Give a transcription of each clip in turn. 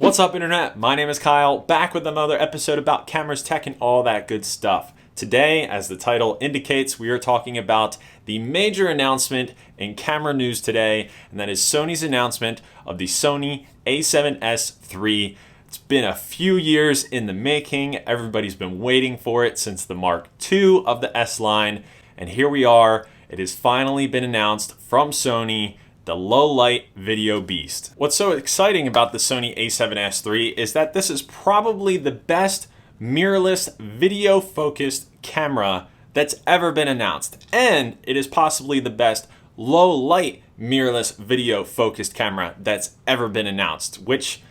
What's up, internet? My name is Kyle, back with another episode about cameras, tech, and all that good stuff. Today, as the title indicates, we are talking about the major announcement in camera news today, and that is Sony's announcement of the Sony A7S III. It's been a few years in the making. Everybody's been waiting for it since the Mark II of the S line, and here we are. It has finally been announced from Sony, the low-light video beast. What's so exciting about the Sony A7S III is that this is probably the best mirrorless video-focused camera that's ever been announced. And it is possibly the best low-light mirrorless video-focused camera that's ever been announced, which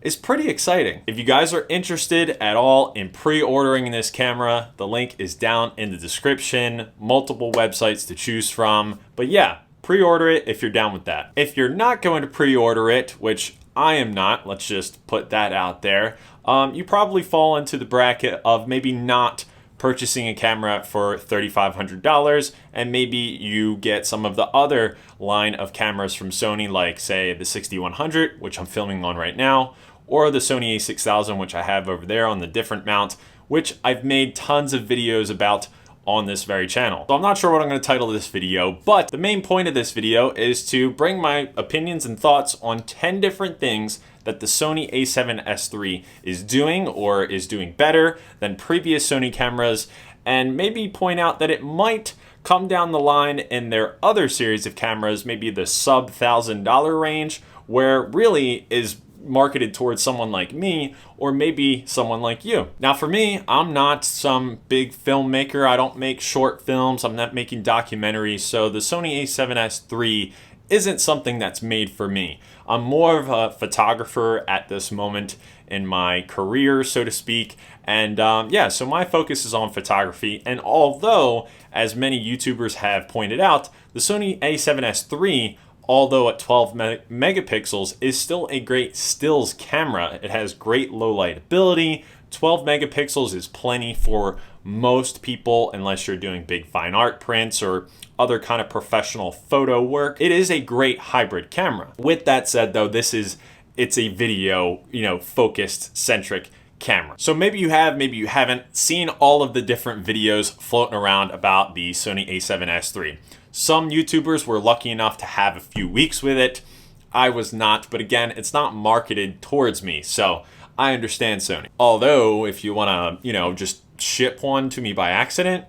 is pretty exciting. If you guys are interested at all in pre-ordering this camera, the link is down in the description. Multiple websites to choose from. But yeah, pre-order it if you're down with that. If you're not going to pre-order it, which I am not, let's just put that out there, you probably fall into the bracket of maybe not purchasing a camera for $3,500, and maybe you get some of the other line of cameras from Sony, like say the 6100, which I'm filming on right now, or the Sony A6000, which I have over there on the different mount, which I've made tons of videos about on this very channel. So I'm not sure what I'm going to title this video, but the main point of this video is to bring my opinions and thoughts on 10 different things that the Sony A7S III is doing or is doing better than previous Sony cameras, and maybe point out that it might come down the line in their other series of cameras, maybe the sub $1,000 range, where really is marketed towards someone like me or maybe someone like you. Now for me, I'm not some big filmmaker. I don't make short films. I'm not making documentaries. So the Sony A7S III isn't something that's made for me. I'm more of a photographer at this moment in my career, so to speak. And yeah, so my focus is on photography. And although, as many YouTubers have pointed out, the Sony A7S III, although at 12 megapixels, is still a great stills camera. It has great low light ability. 12 megapixels is plenty for most people, unless you're doing big fine art prints or other kind of professional photo work. It is a great hybrid camera. With that said though, it's a video, focused centric camera. So maybe you have, maybe you haven't seen all of the different videos floating around about the Sony A7S III. Some YouTubers were lucky enough to have a few weeks with it. I was not, but again, it's not marketed towards me, so I understand Sony. Although, if you want to, just ship one to me by accident,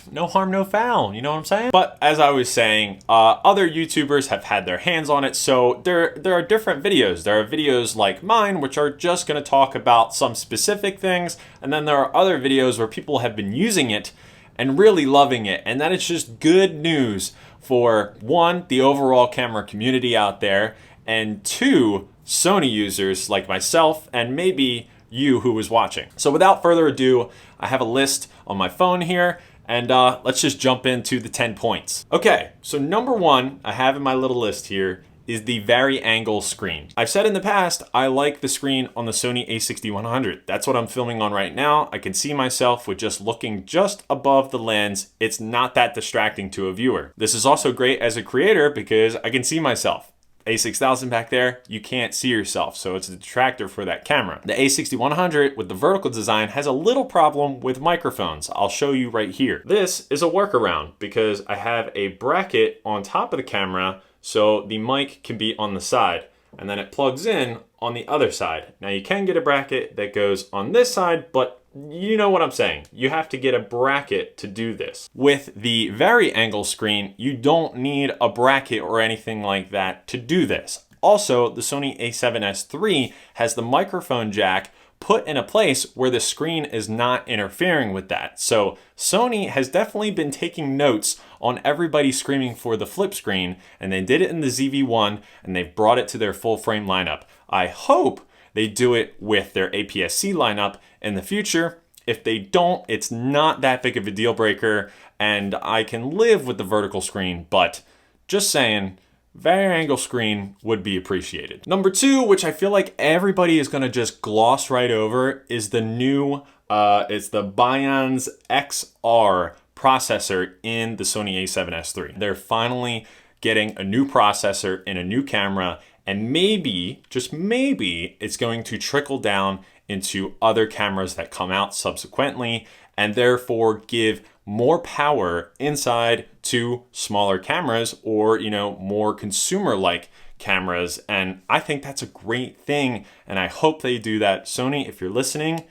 no harm, no foul, you know what I'm saying? But as I was saying, other YouTubers have had their hands on it, so there are different videos. There are videos like mine, which are just going to talk about some specific things, and then there are other videos where people have been using it and really loving it, and that is just good news for, one, the overall camera community out there, and two, Sony users like myself and maybe you who was watching. So without further ado, I have a list on my phone here, and let's just jump into the 10 points. Okay, so number one I have in my little list here is the vari-angle screen. I've said in the past, I like the screen on the Sony A6100. That's what I'm filming on right now. I can see myself with just looking just above the lens. It's not that distracting to a viewer. This is also great as a creator because I can see myself. A6000 back there, you can't see yourself, so it's a detractor for that camera. The A6100 with the vertical design has a little problem with microphones. I'll show you right here. This is a workaround because I have a bracket on top of the camera so the mic can be on the side, and then it plugs in on the other side. Now you can get a bracket that goes on this side, but you know what I'm saying. You have to get a bracket to do this. With the vari-angle screen, you don't need a bracket or anything like that to do this. Also, the Sony A7S III has the microphone jack put in a place where the screen is not interfering with that. So Sony has definitely been taking notes on everybody screaming for the flip screen, and they did it in the ZV-1, and they've brought it to their full frame lineup. I hope they do it with their APS-C lineup in the future. If they don't, it's not that big of a deal breaker, and I can live with the vertical screen, but just saying, vari-angle screen would be appreciated. Number two, which I feel like everybody is gonna just gloss right over, is the new, it's the Bionz XR processor in the Sony A7S III. They're finally getting a new processor in a new camera, And maybe, just maybe, it's going to trickle down into other cameras that come out subsequently and therefore give more power inside to smaller cameras or, more consumer-like cameras. And I think that's a great thing. And I hope they do that. Sony, if you're listening,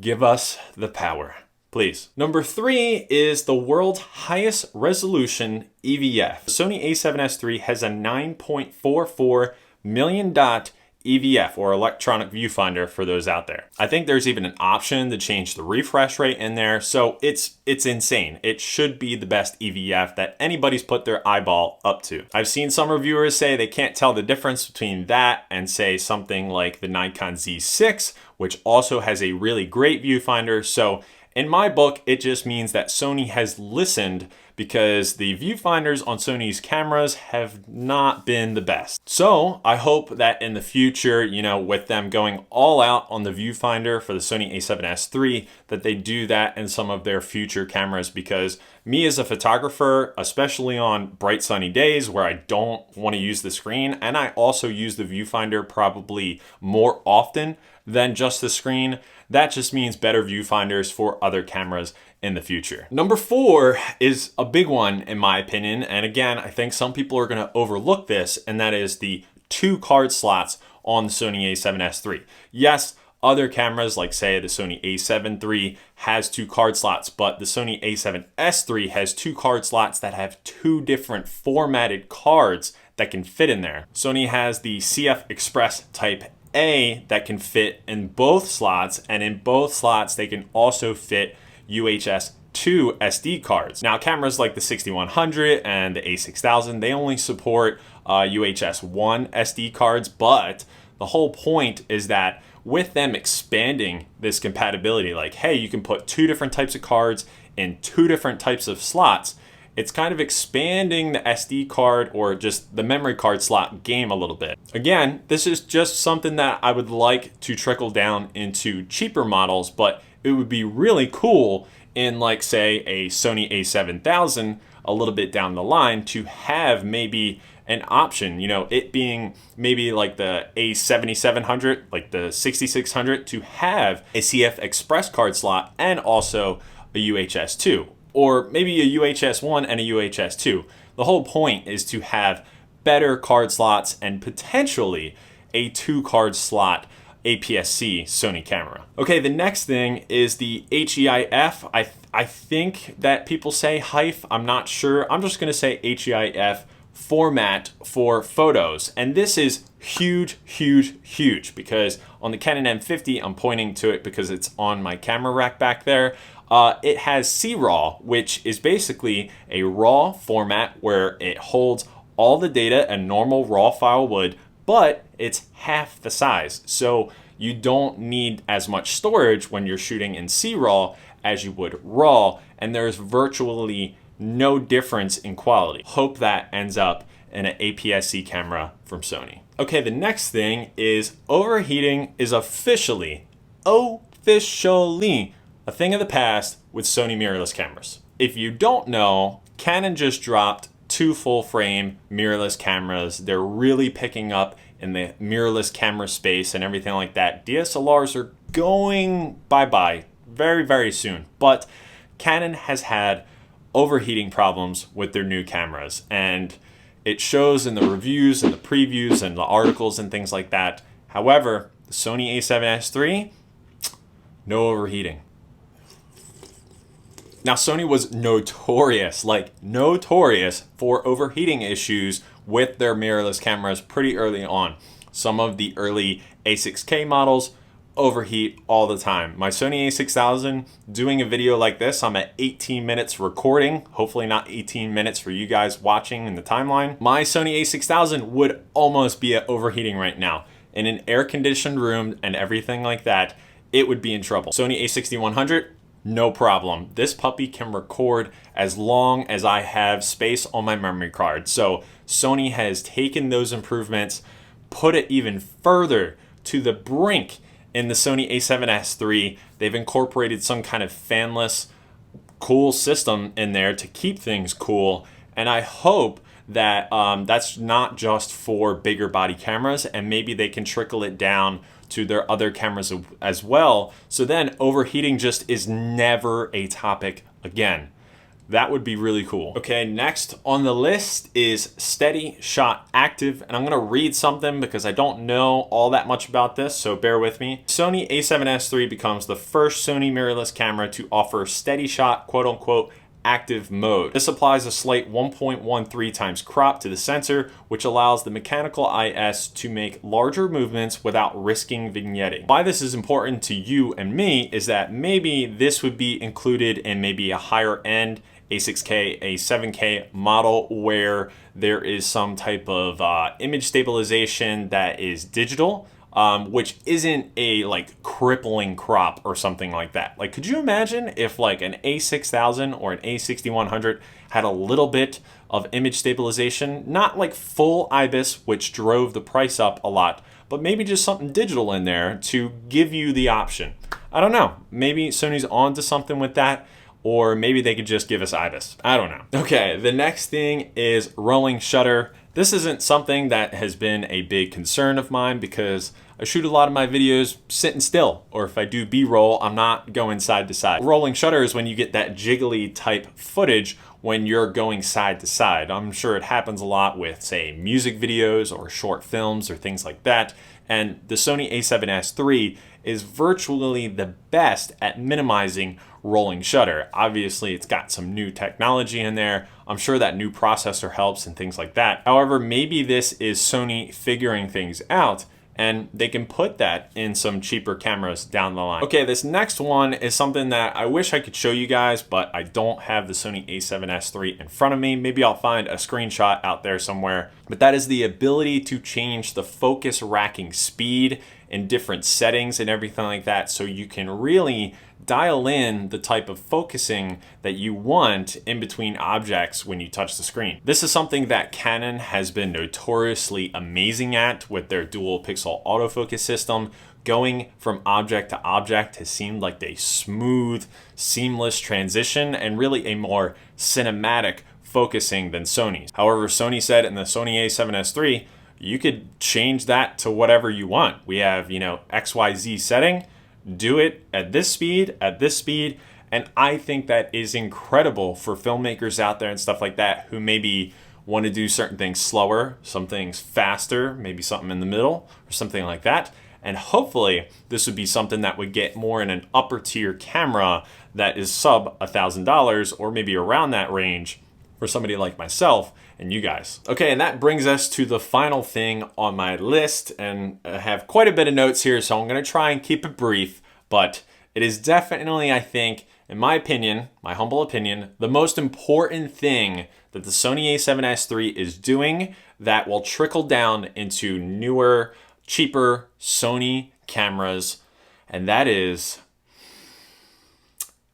give us the power, please. Number 3 is the world's highest resolution EVF. Sony A7S III has a 9.44 million dot EVF, or electronic viewfinder, for those out there. I think there's even an option to change the refresh rate in there. So it's insane. It should be the best EVF that anybody's put their eyeball up to. I've seen some reviewers say they can't tell the difference between that and say something like the Nikon Z6, which also has a really great viewfinder. So in my book, it just means that Sony has listened, because the viewfinders on Sony's cameras have not been the best. So I hope that in the future, with them going all out on the viewfinder for the Sony A7S III, that they do that in some of their future cameras, because me as a photographer, especially on bright sunny days where I don't want to use the screen, and I also use the viewfinder probably more often than just the screen, that just means better viewfinders for other cameras in the future. Number 4 is a big one in my opinion. And again, I think some people are gonna overlook this, and that is the 2 card slots on the Sony A7S III. Yes, other cameras like say the Sony A7 III has 2 card slots, but the Sony A7S III has 2 card slots that have 2 different formatted cards that can fit in there. Sony has the CF Express Type A that can fit in both slots, and in both slots they can also fit UHS 2 SD cards. Now cameras like the 6100 and the a6000, they only support UHS 1 SD cards, but the whole point is that with them expanding this compatibility, like, hey, you can put 2 different types of cards in 2 different types of slots, it's kind of expanding the SD card or just the memory card slot game a little bit. Again, this is just something that I would like to trickle down into cheaper models, but it would be really cool in, like, say, a Sony A7000 a little bit down the line to have maybe an option, it being maybe like the A7700, like the 6600, to have a CF Express card slot and also a UHS 2. Or maybe a UHS 1 and a UHS 2. The whole point is to have better card slots and potentially a 2 card slot APS-C Sony camera. Okay, the next thing is the HEIF. I think that people say HEIF. I'm not sure. I'm just gonna say HEIF format for photos. And this is huge, huge, huge, because on the Canon M50, I'm pointing to it because it's on my camera rack back there. It has CRAW, which is basically a RAW format where it holds all the data a normal RAW file would, but it's half the size. So you don't need as much storage when you're shooting in CRAW as you would RAW, and there's virtually no difference in quality. Hope that ends up in an APS-C camera from Sony. Okay, the next thing is overheating is officially a thing of the past with Sony mirrorless cameras. If you don't know, Canon just dropped 2 full-frame mirrorless cameras. They're really picking up in the mirrorless camera space and everything like that. DSLRs are going bye-bye very, very soon. But Canon has had overheating problems with their new cameras, and it shows in the reviews and the previews and the articles and things like that. However, the Sony A7S III, no overheating. Now, Sony was notorious for overheating issues with their mirrorless cameras pretty early on. Some of the early A6K models overheat all the time. My Sony A6000, doing a video like this, I'm at 18 minutes recording, hopefully not 18 minutes for you guys watching in the timeline. My Sony A6000 would almost be at overheating right now. In an air-conditioned room and everything like that, it would be in trouble. Sony A6100, no problem. This puppy can record as long as I have space on my memory card. So Sony has taken those improvements, put it even further to the brink in the Sony A7S III. They've incorporated some kind of fanless, cool system in there to keep things cool. And I hope that that's not just for bigger body cameras, and maybe they can trickle it down to their other cameras as well. So then overheating just is never a topic again. That would be really cool. Okay, next on the list is Steady Shot Active, and I'm gonna read something because I don't know all that much about this, so bear with me. Sony A7S III becomes the first Sony mirrorless camera to offer Steady Shot, quote unquote, active mode. This applies a slight 1.13 times crop to the sensor, which allows the mechanical IS to make larger movements without risking vignetting. Why this is important to you and me is that maybe this would be included in maybe a higher end A6K, A7K model where there is some type of image stabilization that is digital, which isn't a like crippling crop or something like that. Like, could you imagine if like an A6000 or an A6100 had a little bit of image stabilization, not like full IBIS, which drove the price up a lot, but maybe just something digital in there to give you the option. I don't know. Maybe Sony's on to something with that, or maybe they could just give us IBIS. I don't know. Okay, the next thing is rolling shutter. This isn't something that has been a big concern of mine because I shoot a lot of my videos sitting still, or if I do B-roll, I'm not going side to side. Rolling shutter is when you get that jiggly type footage when you're going side to side. I'm sure it happens a lot with, say, music videos or short films or things like that. And the Sony A7S III is virtually the best at minimizing rolling shutter. Obviously, it's got some new technology in there. I'm sure that new processor helps and things like that. However, maybe this is Sony figuring things out and they can put that in some cheaper cameras down the line. Okay, this next one is something that I wish I could show you guys, but I don't have the Sony A7S III in front of me. Maybe I'll find a screenshot out there somewhere. But that is the ability to change the focus racking speed in different settings and everything like that, so you can really dial in the type of focusing that you want in between objects when you touch the screen. This is something that Canon has been notoriously amazing at with their dual pixel autofocus system. Going from object to object has seemed like a smooth, seamless transition and really a more cinematic focusing than Sony's. However, Sony said in the Sony A7S III, you could change that to whatever you want. We have, XYZ setting, do it at this speed, and I think that is incredible for filmmakers out there and stuff like that who maybe want to do certain things slower, some things faster, maybe something in the middle or something like that. And hopefully this would be something that would get more in an upper tier camera that is sub $1,000 or maybe around that range for somebody like myself and you guys. Okay, and that brings us to the final thing on my list, and I have quite a bit of notes here, so I'm gonna try and keep it brief, but it is definitely, I think, in my opinion, my humble opinion, the most important thing that the Sony A7S III is doing that will trickle down into newer, cheaper Sony cameras, and that is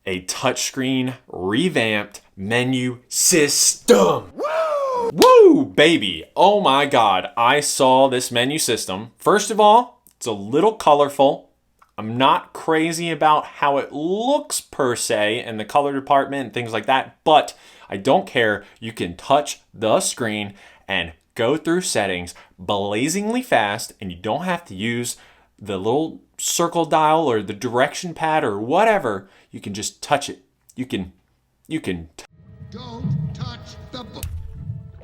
a touchscreen revamped menu system. Woo! Woo, baby. Oh my God. I saw this menu system. First of all, it's a little colorful. I'm not crazy about how it looks per se in the color department and things like that, but I don't care. You can touch the screen and go through settings blazingly fast, and you don't have to use the little circle dial or the direction pad or whatever. You can just touch it. You can Don't touch the butt.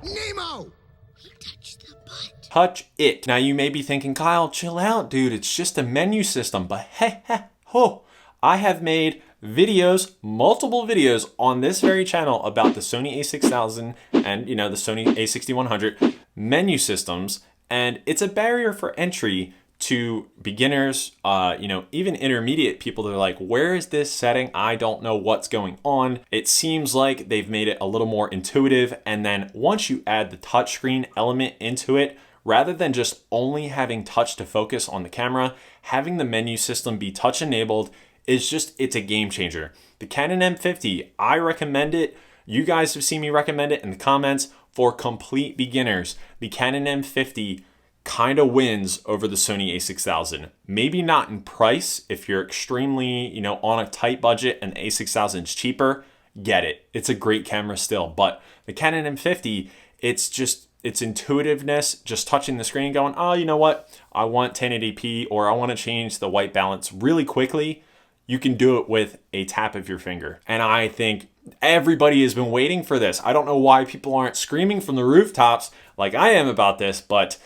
Nemo! He touched the butt. touch it. Now you may be thinking, Kyle, chill out, dude. It's just a menu system. But hey, ho, I have made videos, multiple videos on this very channel about the Sony A6000 and, the Sony A6100 menu systems. And it's a barrier for entry to beginners, even intermediate people that are like, where is this setting? I don't know what's going on. It seems like they've made it a little more intuitive. And then once you add the touchscreen element into it, rather than just only having touch to focus on the camera, having the menu system be touch enabled it's a game changer. The Canon M50, I recommend it. You guys have seen me recommend it in the comments. For complete beginners, the Canon M50 kind of wins over the Sony A6000. Maybe not in price. If you're extremely, on a tight budget and the A6000 is cheaper, get it. It's a great camera still. But the Canon M50 It's intuitiveness, just touching the screen going, oh, you know what? I want 1080p or I want to change the white balance really quickly. You can do it with a tap of your finger. And I think everybody has been waiting for this. I don't know why people aren't screaming from the rooftops like I am about this, but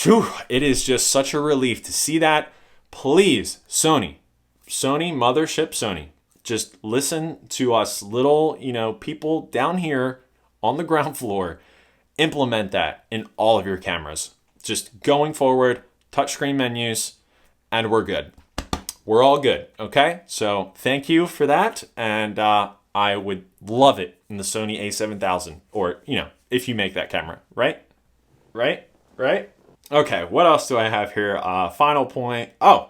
whew, it is just such a relief to see that. Please, Sony, mothership Sony, just listen to us little, people down here on the ground floor. Implement that in all of your cameras. Just going forward, touchscreen menus, and we're good. We're all good, okay? So thank you for that, and I would love it in the Sony A7S III, or, if you make that camera, right? Okay, what else do I have here? Final point. Oh,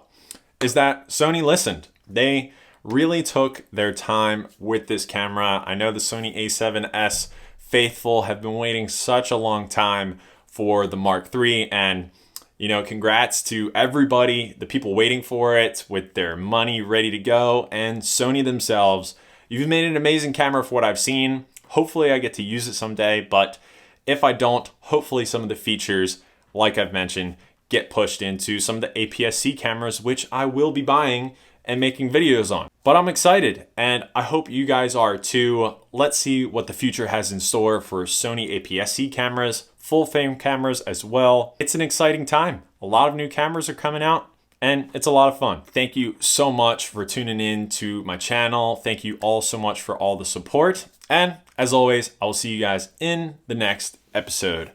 is that Sony listened. They really took their time with this camera. I know the Sony A7S faithful have been waiting such a long time for the Mark III, and congrats to everybody, the people waiting for it with their money ready to go, and Sony themselves. You've made an amazing camera for what I've seen. Hopefully I get to use it someday, but if I don't, hopefully some of the features, like I've mentioned, get pushed into some of the APS-C cameras, which I will be buying and making videos on. But I'm excited, and I hope you guys are too. Let's see what the future has in store for Sony APS-C cameras, full frame cameras as well. It's an exciting time. A lot of new cameras are coming out, and it's a lot of fun. Thank you so much for tuning in to my channel. Thank you all so much for all the support. And as always, I will see you guys in the next episode.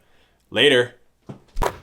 Later.